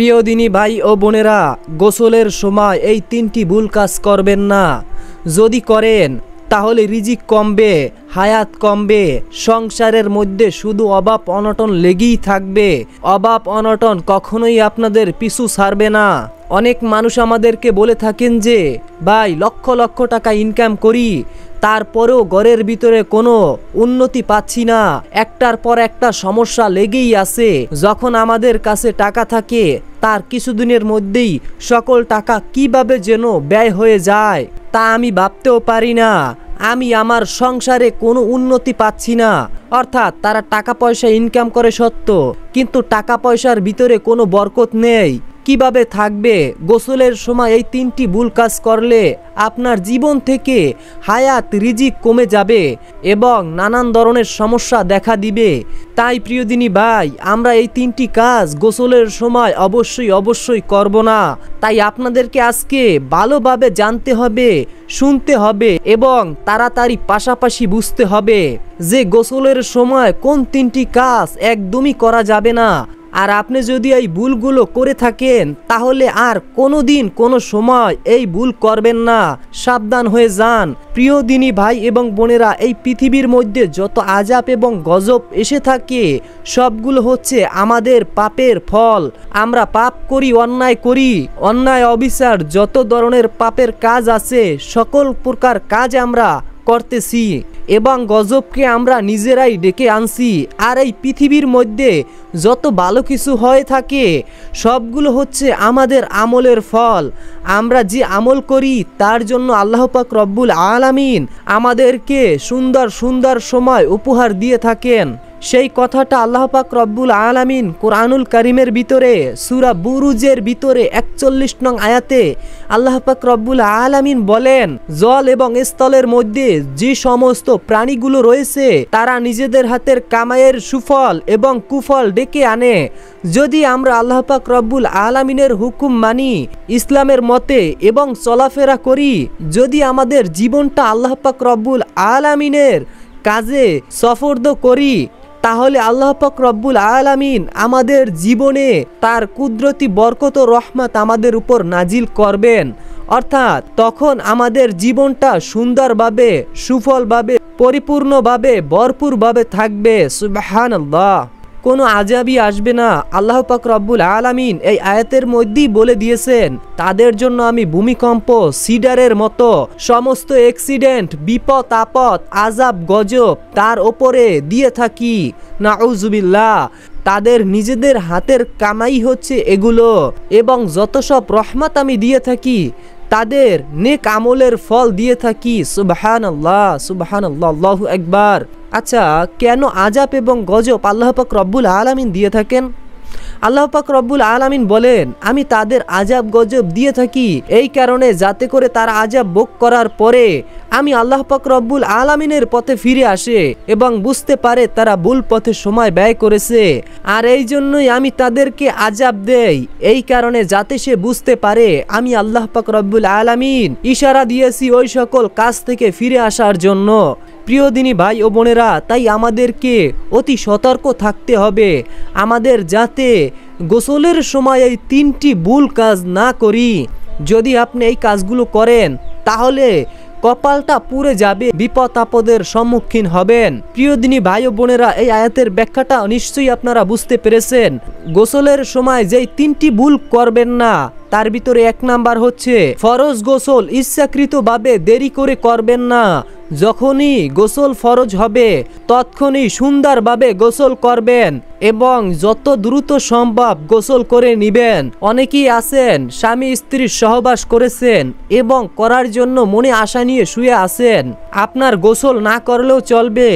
প্রিয় দিনী ভাই ও বোনেরা, গোসলের সময় এই তিনটি ভুল কাজ করবেন না। যদি করেন তাহলে রিজিক কমবে, হায়াত কমবে, সংসারের মধ্যে শুধু অভাব অনটন লেগেই থাকবে। অভাব অনটন কখনোই আপনাদের পিছু ছাড়বে না। অনেক মানুষ আমাদেরকে বলে থাকেন যে ভাই লক্ষ লক্ষ টাকা ইনকাম করি, তারপরেও ঘরের ভিতরে কোনো উন্নতি পাচ্ছি না, একটার পর একটা সমস্যা লেগেই আছে। যখন আমাদের কাছে টাকা থাকে তার কিছুদিনের মধ্যেই সকল টাকা কিভাবে যেন ব্যয় হয়ে যায় তা আমি ভাবতেও পারি না। আমি আমার সংসারে কোনো উন্নতি পাচ্ছি না। অর্থাৎ তারা টাকা পয়সা ইনকাম করে সত্য, কিন্তু টাকা পয়সার ভিতরে কোনো বরকত নেই। কিভাবে থাকবে? গোসলের সময় এই তিনটি ভুল কাজ করলে আপনার জীবন থেকে হায়াত রিজিক কমে যাবে এবং নানান ধরনের সমস্যা দেখা দিবে। তাই প্রিয় দিনী ভাই, আমরা এই তিনটি কাজ গোসলের সময় অবশ্যই করব না। তাই আপনাদেরকে আজকে ভালোভাবে জানতে হবে, শুনতে হবে এবং তাড়াতাড়ি পাশাপাশি বুঝতে হবে যে গোসলের সময় কোন তিনটি কাজ একদমই করা যাবে না। আর আপনি যদি এই ভুলগুলো করে থাকেন তাহলে আর কোনোদিন কোনো সময় এই ভুল করবেন না। সাবধান হয়ে যান। প্রিয় দিনী ভাই এবং বোনেরা, এই পৃথিবীর মধ্যে যত আযাব এবং গজব এসে থাকে সবগুলো হচ্ছে আমাদের পাপের ফল। আমরা পাপ করি, অন্যায় অবিচার যত ধরনের পাপের কাজ আছে সকল প্রকার কাজ আমরা করতেছি এবং গজবকে আমরা নিজেরাই ডেকে আনছি। আর এই পৃথিবীর মধ্যে যত ভালো কিছু হয়ে থাকে সবগুলো হচ্ছে আমাদের আমলের ফল। আমরা যে আমল করি তার জন্য আল্লাহ পাক রব্বুল আলামিন আমাদেরকে সুন্দর সুন্দর সময় উপহার দিয়ে থাকেন। সেই কথাটা আল্লাহ পাক রব্বুল আলামিন কোরআনুল কারীমের ভিতরে সূরা বুরুজের ভিতরে 41 নং আয়াতে আল্লাহ পাক রব্বুল আলামিন বলেন, জল এবং স্থলের মধ্যে যে সমস্ত প্রাণীগুলো রয়েছে তারা নিজেদের হাতের কামাইয়ের সুফল এবং কুফল ডেকে আনে। যদি আমরা আল্লাহ পাক রব্বুল আলামিনের হুকুম মানি, ইসলামের মতে এবং চলাফেরা করি, যদি আমাদের জীবনটা আল্লাহ পাক রব্বুল আলামিনের কাজে সফর্দ করি, তাহলে আল্লাহ পাক রব্বুল আলামিন আমাদের জীবনে তার কুদরতি বরকত ও রহমত আমাদের উপর নাজিল করবেন। অর্থাৎ তখন আমাদের জীবনটা সুন্দরভাবে, সুফলভাবে, পরিপূর্ণভাবে, ভরপুরভাবে থাকবে। সুবহানাল্লাহ। কোনো আযাবই আসবে না। আল্লাহ পাক রব্বুল আলামিন এই আয়াতের মধ্যেই বলে দিয়েছেন, তাদের জন্য আমি ভূমিকম্প, সিডারের মতো সমস্ত অ্যাক্সিডেন্ট, বিপদ আপদ, আযাব গজব তার ওপরে দিয়ে থাকি। নাউজুবিল্লাহ। তাদের নিজেদের হাতের কামাই হচ্ছে এগুলো এবং যত সব রহমত আমি দিয়ে থাকি তাদের নেক আমলের ফল দিয়ে থাকি। সুবহানাল্লাহ, সুবহানাল্লাহ, আল্লাহু আকবার। আচ্ছা, কেন আযাব এবং গজব আল্লাহ পাক রব্বুল আলামিন দিয়ে থাকেন? আল্লাহ পাক রব্বুল আলামিন বলেন, আমি তাদের আযাব গজব দিয়ে থাকি এই কারণে যাতে করে তারা আযাব ভোগ করার পরে আমি আল্লাহ পাক রব্বুল আলামিনের পথে ফিরে আসে এবং বুঝতে পারে তারা ভুল পথে সময় ব্যয় করেছে। আর এই জন্যই আমি তাদেরকে আযাব দেই, এই কারণে যাতে সে বুঝতে পারে আমি আল্লাহ পাক রব্বুল আলামিন ইশারা দিয়েছি ওই সকল কাজ থেকে ফিরে আসার জন্য। প্রিয় দিনী ভাই ও বোনেরা, তাই আমাদেরকে অতি সতর্ক থাকতে হবে আমাদের যাতে গোসলের সময় এই তিনটি ভুল কাজ না করি। যদি আপনি এই কাজগুলো করেন তাহলে কপালটা পুড়ে যাবে, বিপদ আপদের সম্মুখীন হবেন। প্রিয় দিনী ভাই ও বোনেরা, এই আয়াতের ব্যাখ্যাটা নিশ্চয়ই আপনারা বুঝতে পেরেছেন। গোসলের সময় যেই তিনটি ভুল করবেন না তার ভিতরে 1 নাম্বার হচ্ছে ফরজ গোসল ইচ্ছাকৃতভাবে দেরি করে করবেন না। যখনই গোসল ফরজ হবে তৎক্ষণই সুন্দরভাবে গোসল করবেন এবং যত দ্রুত সম্ভব গোসল করে নিবেন। অনেকেই আছেন স্বামী স্ত্রীর সহবাস করেছেন এবং করার জন্য মনে আশা নিয়ে শুয়ে আছেন। আপনার গোসল না করলেও চলবে,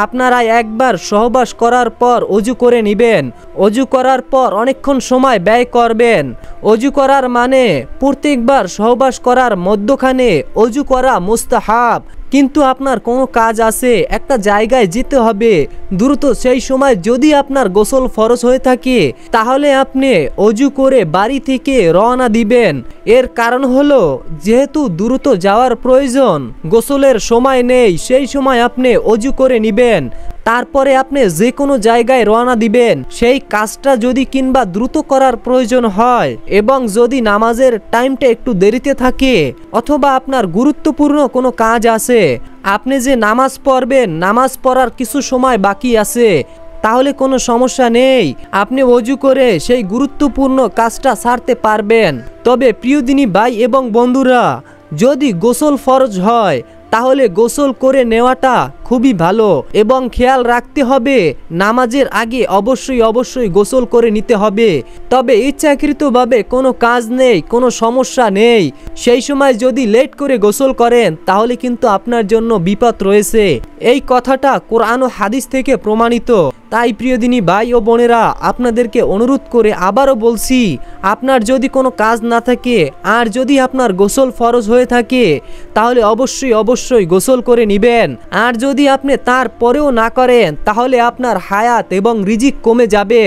আপনারা একবার সহবাস করার পর অজু করে নিবেন। অজু করার পর অনেকক্ষণ সময় ব্যয় করবেন। অজু করার মানে প্রত্যেকবার সহবাস করার মধ্যখানে অজু করা মুস্তাহাব। কিন্তু আপনার কোনো কাজ আছে, একটা জায়গায় যেতে হবে দ্রুত, সেই সময় যদি আপনার গোসল ফরজ হয়ে থাকে তাহলে আপনি অজু করে বাড়ি থেকে রওনা দিবেন। এর কারণ হলো যেহেতু দ্রুত যাওয়ার প্রয়োজন, গোসলের সময় নেই, সেই সময় আপনি অজু করে নিবেন। তারপরে আপনি যে কোনো জায়গায় রওনা দিবেন, সেই কাজটা যদি কিংবা দ্রুত করার প্রয়োজন হয় এবং যদি নামাজের টাইমটা একটু দেরিতে থাকে অথবা আপনার গুরুত্বপূর্ণ কোনো কাজ আছে, আপনি যে নামাজ পড়বেন, নামাজ পড়ার কিছু সময় বাকি আছে, তাহলে কোনো সমস্যা নেই, আপনি ওযু করে সেই গুরুত্বপূর্ণ কাজটা সারতে পারবেন। তবে প্রিয় দিনী ভাই এবং বন্ধুরা, যদি গোসল ফরজ হয় তাহলে গোসল করে নেওয়াটা খুবই ভালো এবং খেয়াল রাখতে হবে নামাজের আগে অবশ্যই গোসল করে নিতে হবে। তবে ইচ্ছাকৃতভাবে কোনো কাজ নেই, কোনো সমস্যা নেই, সেই সময় যদি লেট করে গোসল করেন তাহলে কিন্তু আপনার জন্য বিপদ রয়েছে। এই কথাটা কোরআন ও হাদিস থেকে প্রমাণিত। তাই প্রিয় দিনী ভাই ও বোনেরা, আপনাদেরকে অনুরোধ করে আবারও বলছি, আপনার যদি কোনো কাজ না থাকে আর যদি আপনার গোসল ফরজ হয়ে থাকে তাহলে অবশ্যই গোসল করে নেবেন। আর যদি আপনি তারপরেও না করেন তাহলে আপনার হায়াত এবং রিজিক কমে যাবে,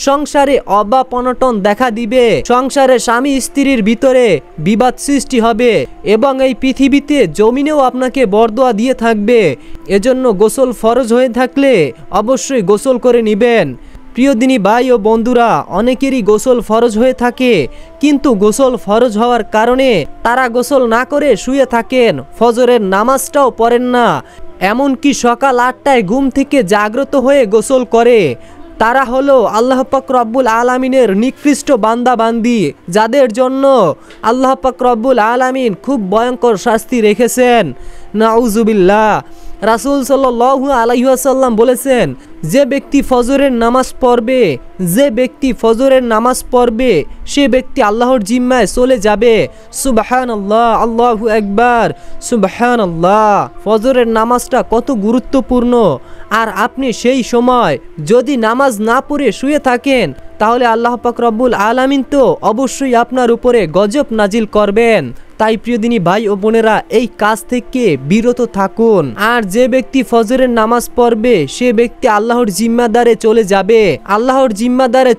সংসারে অভাব অনটন দেখা দিবে, সংসারে স্বামী স্ত্রীর ভিতরে বিবাদ সৃষ্টি হবে এবং এই পৃথিবীতে জমিনেও আপনাকে বরদোয়া দিয়ে থাকবে। এজন্য গোসল ফরজ হয়ে থাকলে অবশ্যই গোসল করে নেবেন। প্রিয় দিনী ভাই ও বন্ধুরা, অনেকেরই গোসল ফরজ হয়ে থাকে কিন্তু গোসল ফরজ হওয়ার কারণে তারা গোসল না করে শুয়ে থাকেন, ফজরের নামাজটাও পড়েন না, এমনকি সকাল 8টায় ঘুম থেকে জাগ্রত হয়ে গোসল করে। তারা হলো আল্লাহ পাক রব্বুল আলামিনের নিকৃষ্ট বান্দা বান্দি, যাদের জন্য আল্লাহ পাক রব্বুল আলামিন খুব ভয়ঙ্কর শাস্তি রেখেছেন। নাউজুবিল্লাহ। রাসূল সাল্লাল্লাহু আলাইহি ওয়াসাল্লাম বলেছেন, যে ব্যক্তি ফজরের নামাজ পড়বে সে ব্যক্তি আল্লাহর জিম্মায় চলে যাবে। সুবহানাল্লাহ, আল্লাহু আকবার, সুবহানাল্লাহ। ফজরের নামাজটা কত গুরুত্বপূর্ণ, আর আপনি সেই সময় যদি নামাজ না পড়ে শুয়ে থাকেন তাহলে আল্লাহ পাক রব্বুল আলামিন তো অবশ্যই আপনার উপরে গজব নাজিল করবেন। তাই প্রিয় দিনী ভাই ও বোনেরা, এই কাজ থেকে বিরত থাকুন। আর যে ব্যক্তি ফজরের নামাজ পড়বে সে ব্যক্তি আল্লাহর জিম্মাদারে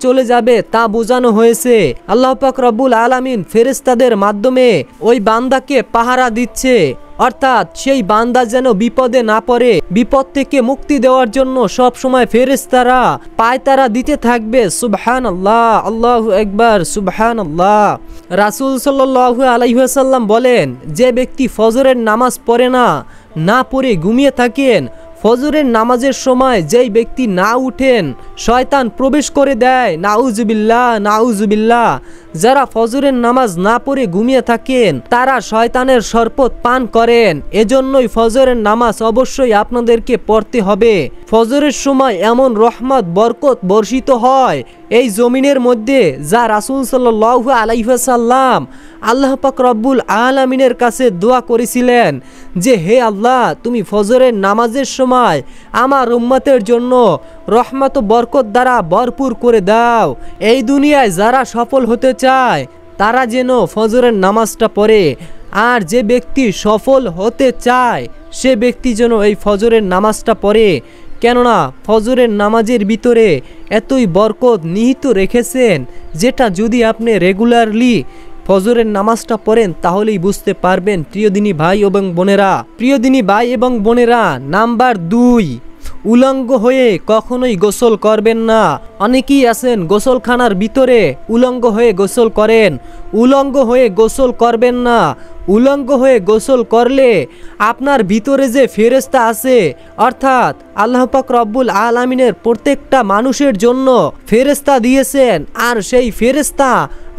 চলে যাবে তা বোঝানো হয়েছে। আল্লাহ পাক রব্বুল আলামিন ফেরেশতাদের মাধ্যমে ওই বান্দাকে পাহারা দিচ্ছে, অর্থাৎ সেই বান্দা যেন বিপদে না পড়ে, বিপদ থেকে মুক্তি দেওয়ার জন্য সব সময় ফেরেশতারা পায়তারা দিতে থাকবে। সুবহানাল্লাহ, আল্লাহু আকবার, সুবহানাল্লাহ। রাসূল সাল্লাল্লাহু আলাইহি ওয়াসাল্লাম বলেন, যে ব্যক্তি ফজরের নামাজ পড়ে না পড়ে ঘুমিয়ে থাকেন, ফজরের নামাজের সময় যেই ব্যক্তি না উঠেন শয়তান প্রবেশ করে দেয়। নাউজুবিল্লাহ, নাউজুবিল্লাহ। যারা ফজরের নামাজ না পড়ে ঘুমিয়ে থাকেন তারা শয়তানের শরবত পান করেন। এজন্যই ফজরের নামাজ অবশ্যই আপনাদেরকে পড়তে হবে। ফজরের সময় এমন রহমত বরকত বর্ষিত হয় এই জমিনের মধ্যে, যা রাসূল সাল্লাল্লাহু আলাইহি ওয়াসাল্লাম আল্লাহ পাক রব্বুল আলামিনের কাছে দোয়া করেছিলেন যে, হে আল্লাহ, তুমি ফজরের নামাজের সময় আমার উম্মতের জন্য রহমত ও বরকত দ্বারা ভরপুর করে দাও। এই দুনিয়ায় যারা সফল হতে চায় তারা যেন ফজরের নামাজটা পড়ে, আর যে ব্যক্তি সফল হতে চায় সে ব্যক্তি যেন এই ফজরের নামাজটা পড়ে। কেননা ফজরের নামাজের ভিতরে এতই বরকত নিহিত রেখেছেন, যেটা যদি আপনি রেগুলারলি ফজরের নামাজটা পড়েন তাহলেই বুঝতে পারবেন। প্রিয় দিনী ভাই এবং বোনেরা, নাম্বার 2, উলঙ্গ হয়ে কখনোই গোসল করবেন না। অনেকেই আছেন গোসলখানার ভিতরে উলঙ্গ হয়ে গোসল করেন। উলঙ্গ হয়ে গোসল করবেন না। উলঙ্গ হয়ে গোসল করলে আপনার ভিতরে যে ফেরেশতা আছে, অর্থাৎ আল্লাহ পাক রব্বুল আলামিনের প্রত্যেকটা মানুষের জন্য ফেরেশতা দিয়েছেন, আর সেই ফেরেশতা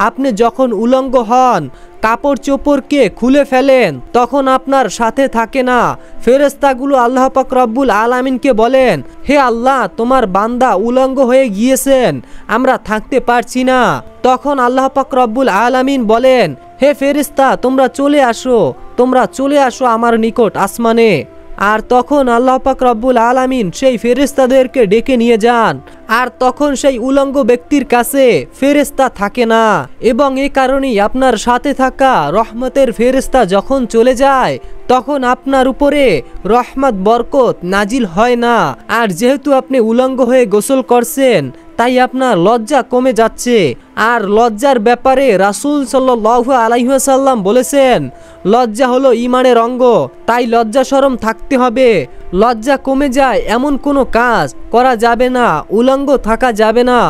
আপনি যখন উলঙ্গ হন, কাপড় চোপড়কে খুলে ফেলেন, তখন আপনার সাথে থাকে না। ফেরেশতাগুলো আল্লাহ পাক রব্বুল আলামিনকে বলেন, হে আল্লাহ, তোমার বান্দা উলঙ্গ হয়ে গিয়েছেন, আমরা থাকতে পারছি না। তখন আল্লাহ পাক রব্বুল আলামিন বলেন, হে ফেরেশতা, তোমরা চলে আসো আমার নিকট আসমানে। আর তখন আল্লাহ পাক রব্বুল আলামিন সেই ফেরেশতাদেরকে ডেকে নিয়ে যান, আর তখন সেই উলঙ্গ ব্যক্তির কাছে ফেরেশতা থাকে না। এবং এই কারণেই আপনার সাথে থাকা রহমতের ফেরেশতা যখন চলে যায় তখন আপনার উপরে রহমত বরকত নাজিল হয় না। আর যেহেতু আপনি উলঙ্গ হয়ে গোসল করছেন তাই আপনার লজ্জা কমে যাচ্ছে, আর লজ্জার ব্যাপারে রাসূল সাল্লাল্লাহু আলাইহি ওয়াসাল্লাম বলেছেন, লজ্জা হলো ঈমানের অঙ্গ, তাই লজ্জা শরম থাকতে হবে। লজ্জা কমে যায় এমন কোনো কাজ করা যাবে না, উলঙ্গ থাকা যাবে না।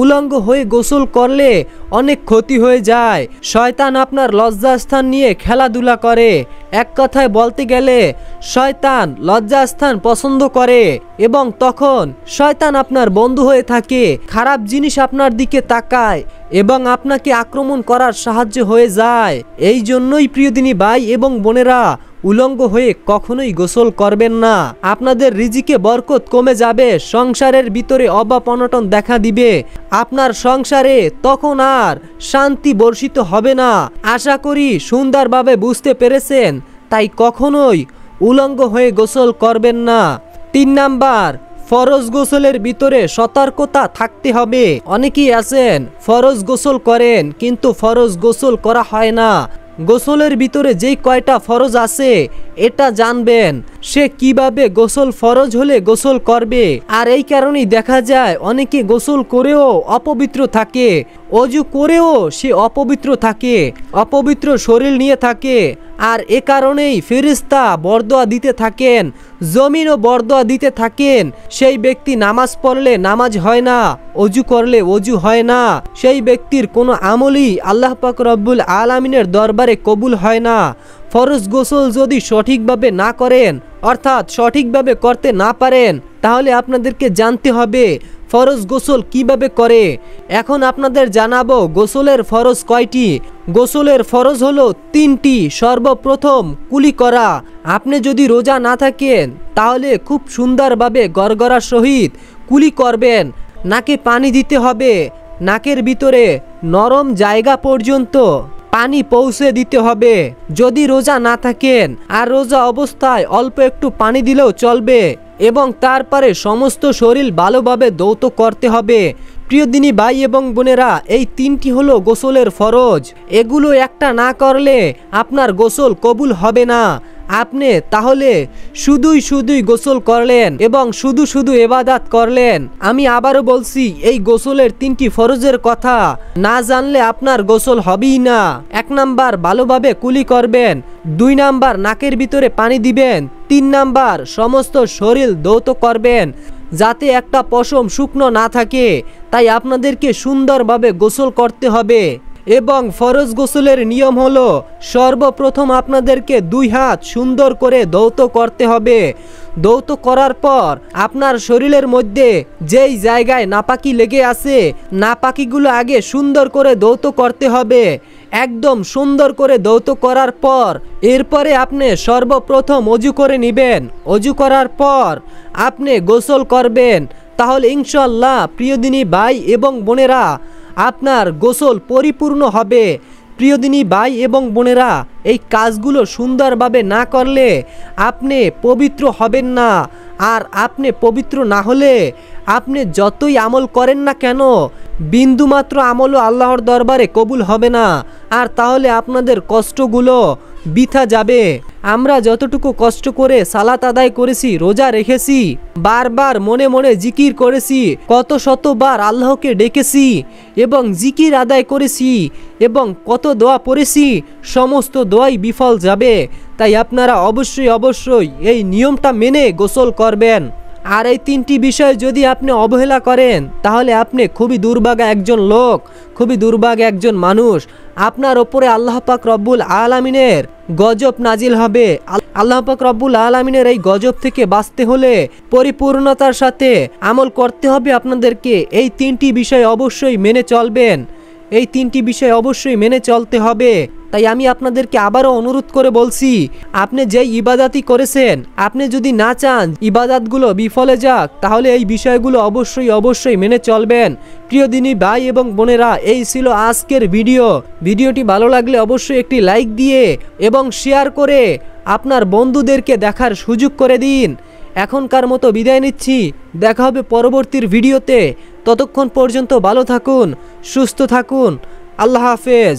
উলঙ্গ হয়ে গোসল করলে অনেক ক্ষতি হয়ে যায়। শয়তান আপনার লজ্জাস্থান নিয়ে খেলাধুলা করে। এক কথায় বলতে গেলে শয়তান লজ্জাস্থান পছন্দ করে এবং তখন শয়তান আপনার বন্ধু হয়ে থাকে। খারাপ জিনিস আপনার দিকে তাকায় এবং আপনাকে আক্রমণ করার সাহায্য হয়ে যায়। এই জন্যই প্রিয় দিনী ভাই এবং বোনেরা, উলঙ্গ হয়ে কখনোই গোসল করবেন না। আপনাদের রিজিকে বরকত কমে যাবে, সংসারের ভিতরে অভাব অনটন দেখা দিবে। আপনার সংসারে তখন আর শান্তি বর্ষিত হবে না। আশা করি সুন্দরভাবে বুঝতে পেরেছেন। তাই কখনোই উলঙ্গ হয়ে গোসল করবেন না। 3 নাম্বার, ফরজ গোসলের ভিতরে সতর্কতা থাকতে হবে। অনেকেই আছেন ফরজ গোসল করেন কিন্তু ফরজ গোসল করা হয় না। গোসলের ভিতরে যেই কয়টা ফরজ আছে এটা জানবেন, সে কিভাবে গোসল ফরজ হলে গোসল করবে। আর এই কারণেই দেখা যায় অনেকে গোসল করেও অপবিত্র থাকে, অজু করেও সে অপবিত্র থাকে, অপবিত্র শরীর নিয়ে থাকে। আর এ কারণেই ফেরেশতা বরদোয়া দিতে থাকেন, জমিনও বরদোয়া দিতে থাকেন। সেই ব্যক্তি নামাজ পড়লে নামাজ হয় না, অজু করলে অজু হয় না। সেই ব্যক্তির কোনো আমলই আল্লাহ পাক রব্বুল আলামিনের দরবারে কবুল হয় না। ফরজ গোসল যদি সঠিকভাবে না করেন, অর্থাৎ সঠিকভাবে করতে না পারেন, তাহলে আপনাদেরকে জানতে হবে ফরজ গোসল কিভাবে করে। এখন আপনাদের জানাবো গোসলের ফরজ কয়টি। গোসলের ফরজ হলো 3টি। সর্বপ্রথম কুলি করা। আপনি যদি রোজা না থাকেন তাহলে খুব সুন্দরভাবে গড়গড়ার সহিত কুলি করবেন। নাকে পানি দিতে হবে, নাকের ভিতরে নরম জায়গা পর্যন্ত পানি পৌঁছে দিতে হবে। যদি রোজা না থাকেন আর রোজা অবস্থায় অল্প একটু পানি দিলেও চলবে এবং তারপরে সমস্ত শরীর ভালোভাবে ধৌত করতে হবে। প্রিয় দিনী ভাই এবং বোনেরা, এই 3টি হলো গোসলের ফরজ। এগুলো একটা না করলে আপনার গোসল কবুল হবে না। আপনি তাহলে শুধুই গোসল করলেন এবং শুধু ইবাদত করলেন। আমি আবারও বলছি, এই গোসলের 3টি ফরজের কথা না জানলে আপনার গোসল হবেই না। 1 নাম্বার, ভালোভাবে কুলি করবেন। 2 নাম্বার, নাকের ভিতরে পানি দিবেন। 3 নাম্বার, সমস্ত শরীর ধৌত করবেন যাতে একটা পশম শুকনো না থাকে। তাই আপনাদেরকে সুন্দরভাবে গোসল করতে হবে। এবং ফরজ গোসলের নিয়ম হলো সর্বপ্রথম আপনাদেরকে 2 হাত সুন্দর করে ধৌত করতে হবে। ধৌত করার পর আপনার শরীরের মধ্যে যেই জায়গায় নাপাকি লেগে আছে, নাপাকিগুলো আগে সুন্দর করে ধৌত করতে হবে। একদম সুন্দর করে ধৌত করার পর এরপরে আপনি সর্বপ্রথম অজু করে নেবেন। অজু করার পর আপনি গোসল করবেন। তাহলে ইনশাআল্লাহ প্রিয় দিনী ভাই এবং বোনেরা, আপনার গোসল পরিপূর্ণ হবে। প্রিয় দিনী ভাই এবং বোনেরা, এই কাজগুলো সুন্দরভাবে না করলে আপনি পবিত্র হবেন না। আর আপনি পবিত্র না হলে আপনি যতই আমল করেন না কেন, বিন্দুমাত্র আমলও আল্লাহর দরবারে কবুল হবে না। আর তাহলে আপনাদের কষ্টগুলো বৃথা যাবে। আমরা যতটুকু কষ্ট করে সালাত আদায় করেছি, রোজা রেখেছি, বারবার মনে মনে জিকির করেছি, কত শতবার আল্লাহকে ডেকেছি এবং জিকির আদায় করেছি এবং কত দোয়া পড়েছি, সমস্ত দোয়াই বিফল যাবে। তাই আপনারা অবশ্যই এই নিয়মটা মেনে গোসল করবেন। আর এই 3টি বিষয় যদি আপনি অবহেলা করেন তাহলে আপনি খুবই দুর্ভাগা একজন লোক, খুবই দুর্ভাগা একজন মানুষ। আপনার ওপরে আল্লাহ পাক রব্বুল আলামিনের গজব নাজিল হবে। আল্লাহ পাক রব্বুল আলামিনের এই গজব থেকে বাঁচতে হলে পরিপূর্ণতার সাথে আমল করতে হবে আপনাদেরকে। এই 3টি বিষয় অবশ্যই মেনে চলবেন। এই 3টি বিষয় অবশ্যই মেনে চলতে হবে। তাই আমি আপনাদেরকে আবারও অনুরোধ করে বলছি, আপনি যেই ইবাদতই করেছেন, আপনি যদি না চান ইবাদতগুলো বিফলে যাক, তাহলে এই বিষয়গুলো অবশ্যই মেনে চলবেন। প্রিয় দিনী ভাই এবং বোনেরা, এই ছিল আজকের ভিডিওটি ভালো লাগলে অবশ্যই একটি লাইক দিয়ে এবং শেয়ার করে আপনার বন্ধুদেরকে দেখার সুযোগ করে দিন। এখনকার মতো বিদায় নিচ্ছি, দেখা হবে পরবর্তীর ভিডিওতে। ততক্ষণ পর্যন্ত ভালো থাকুন, সুস্থ থাকুন। আল্লাহ হাফেজ।